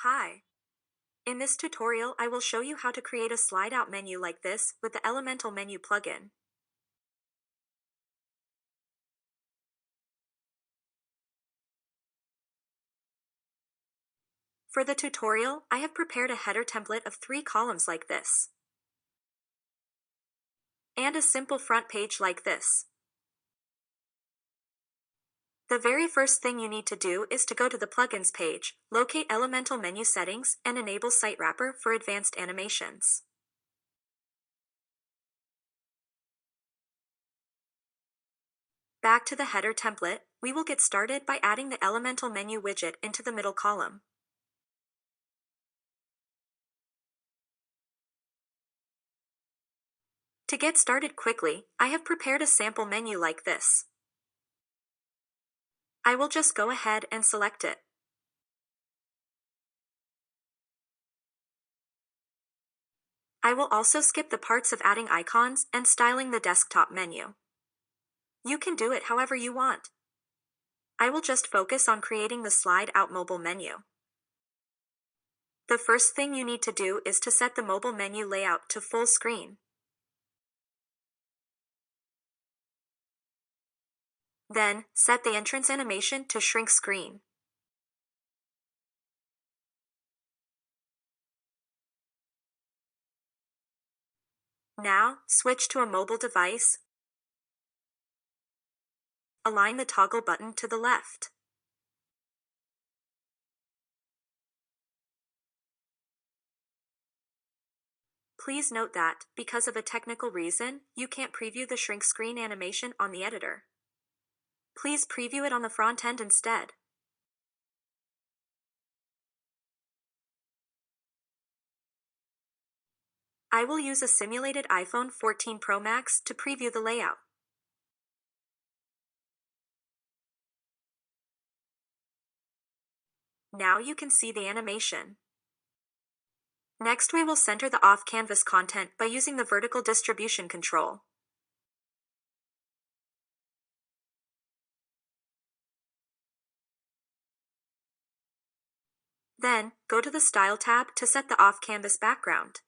Hi. In this tutorial, I will show you how to create a slide-out menu like this with the Elementor menu plugin. For the tutorial, I have prepared a header template of 3 columns like this, and a simple front page like this. The very first thing you need to do is to go to the Plugins page, locate Elementor menu settings, and enable Site Wrapper for advanced animations. Back to the header template, we will get started by adding the Elementor menu widget into the middle column. To get started quickly, I have prepared a sample menu like this. I will just go ahead and select it. I will also skip the parts of adding icons and styling the desktop menu. You can do it however you want. I will just focus on creating the slide out mobile menu. The first thing you need to do is to set the mobile menu layout to full screen. Then, set the entrance animation to shrink screen. Now, switch to a mobile device. Align the toggle button to the left. Please note that, because of a technical reason, you can't preview the shrink screen animation on the editor. Please preview it on the front end instead. I will use a simulated iPhone 14 Pro Max to preview the layout. Now you can see the animation. Next, we will center the off-canvas content by using the vertical distribution control. Then, go to the Style tab to set the off-canvas background.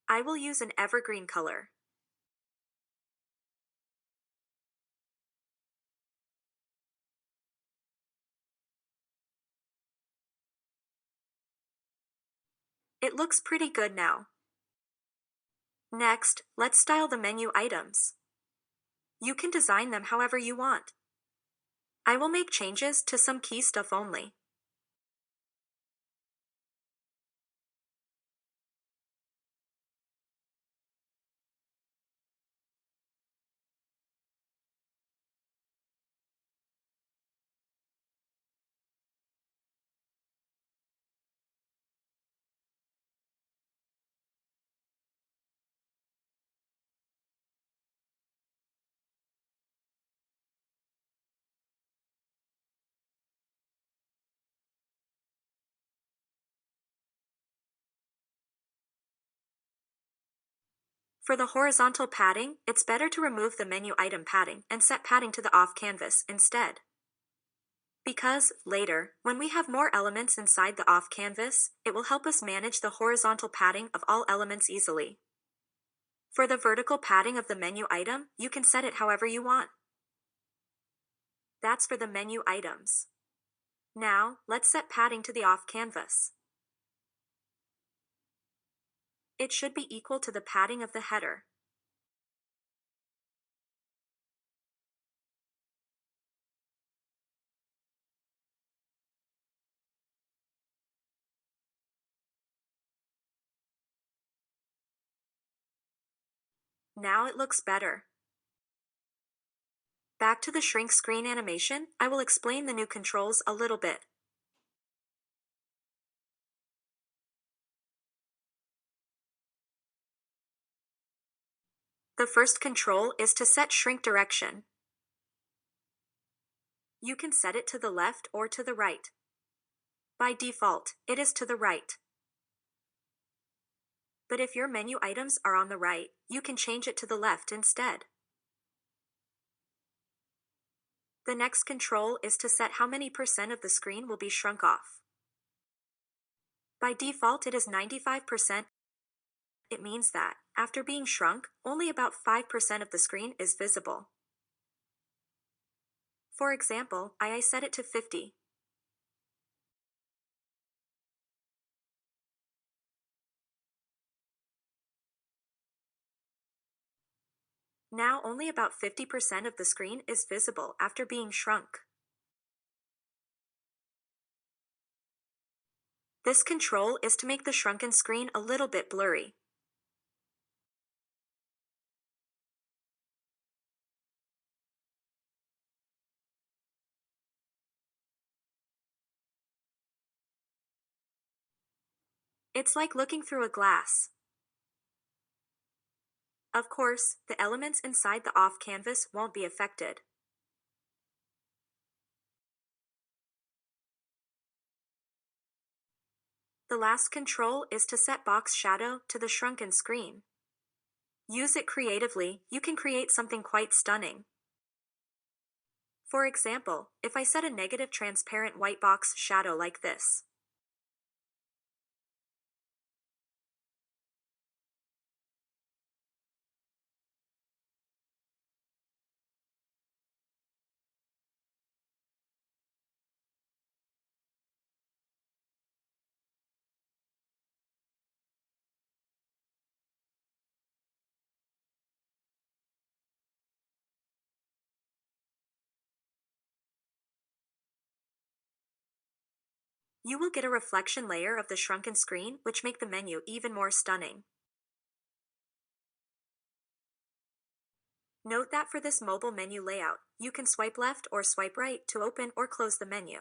I will use an evergreen color. It looks pretty good now. Next, let's style the menu items. You can design them however you want. I will make changes to some key stuff only. For the horizontal padding, it's better to remove the menu item padding and set padding to the off-canvas instead. Because, later, when we have more elements inside the off-canvas, it will help us manage the horizontal padding of all elements easily. For the vertical padding of the menu item, you can set it however you want. That's for the menu items. Now, let's set padding to the off-canvas. It should be equal to the padding of the header. Now it looks better. Back to the shrink screen animation, I will explain the new controls a little bit. The first control is to set shrink direction. You can set it to the left or to the right. By default, it is to the right. But if your menu items are on the right, you can change it to the left instead. The next control is to set how many percent of the screen will be shrunk off. By default, it is 95%. It means that, after being shrunk, only about 5% of the screen is visible. For example, I set it to 50. Now only about 50% of the screen is visible after being shrunk. This control is to make the shrunken screen a little bit blurry. It's like looking through a glass. Of course, the elements inside the off canvas won't be affected. The last control is to set box shadow to the shrunken screen. Use it creatively, you can create something quite stunning. For example, if I set a negative transparent white box shadow like this. You will get a reflection layer of the shrunken screen, which make the menu even more stunning. Note that for this mobile menu layout, you can swipe left or swipe right to open or close the menu.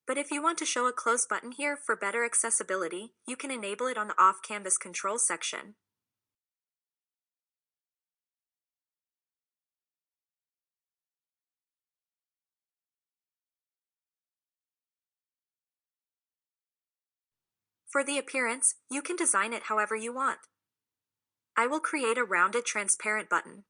But if you want to show a close button here for better accessibility, you can enable it on the off-canvas control section. For the appearance, you can design it however you want. I will create a rounded transparent button.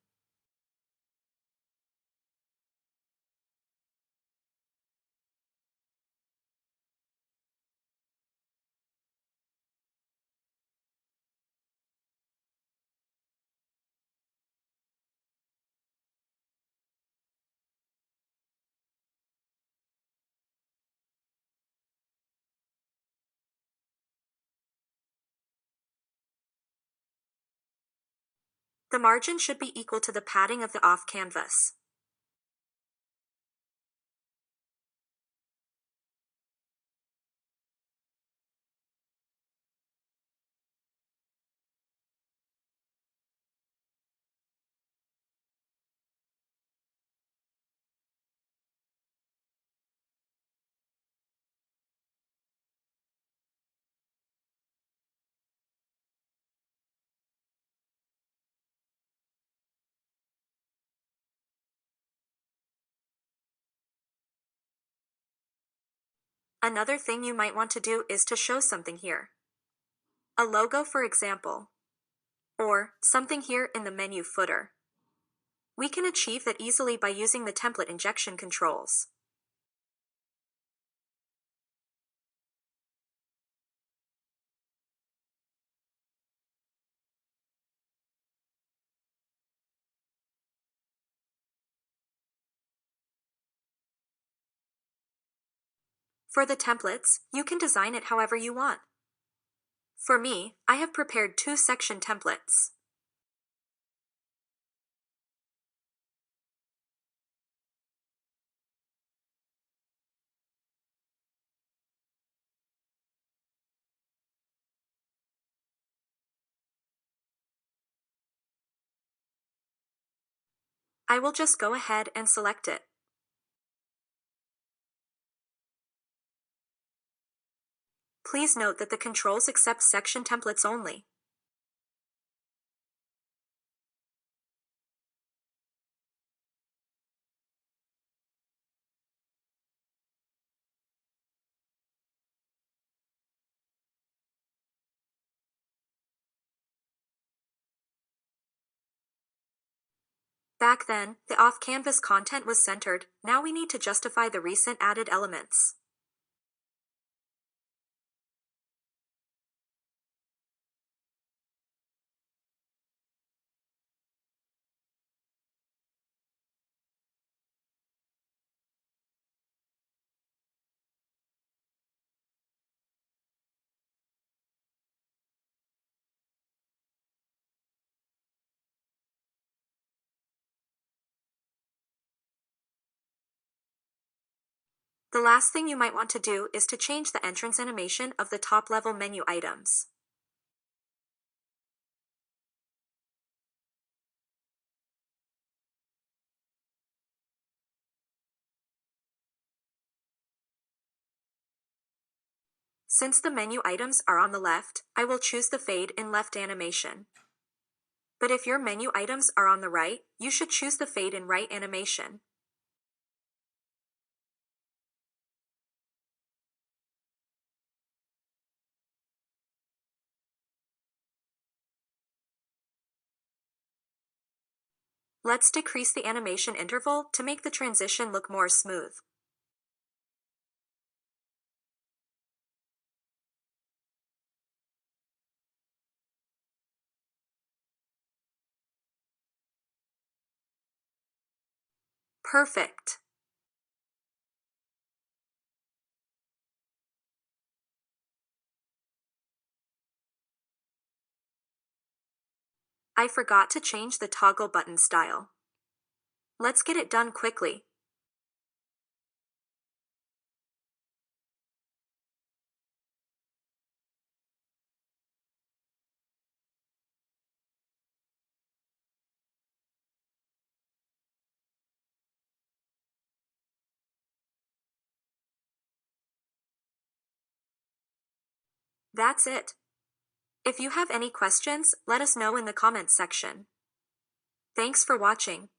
The margin should be equal to the padding of the off-canvas. Another thing you might want to do is to show something here. A logo, for example. Or something here in the menu footer. We can achieve that easily by using the template injection controls. For the templates, you can design it however you want. For me, I have prepared 2 section templates. I will just go ahead and select it. Please note that the controls accept section templates only. Back then, the off-canvas content was centered. Now we need to justify the recent added elements. The last thing you might want to do is to change the entrance animation of the top-level menu items. Since the menu items are on the left, I will choose the fade in left animation. But if your menu items are on the right, you should choose the fade in right animation. Let's decrease the animation interval to make the transition look more smooth. Perfect. I forgot to change the toggle button style. Let's get it done quickly. That's it. If you have any questions, let us know in the comments section. Thanks for watching.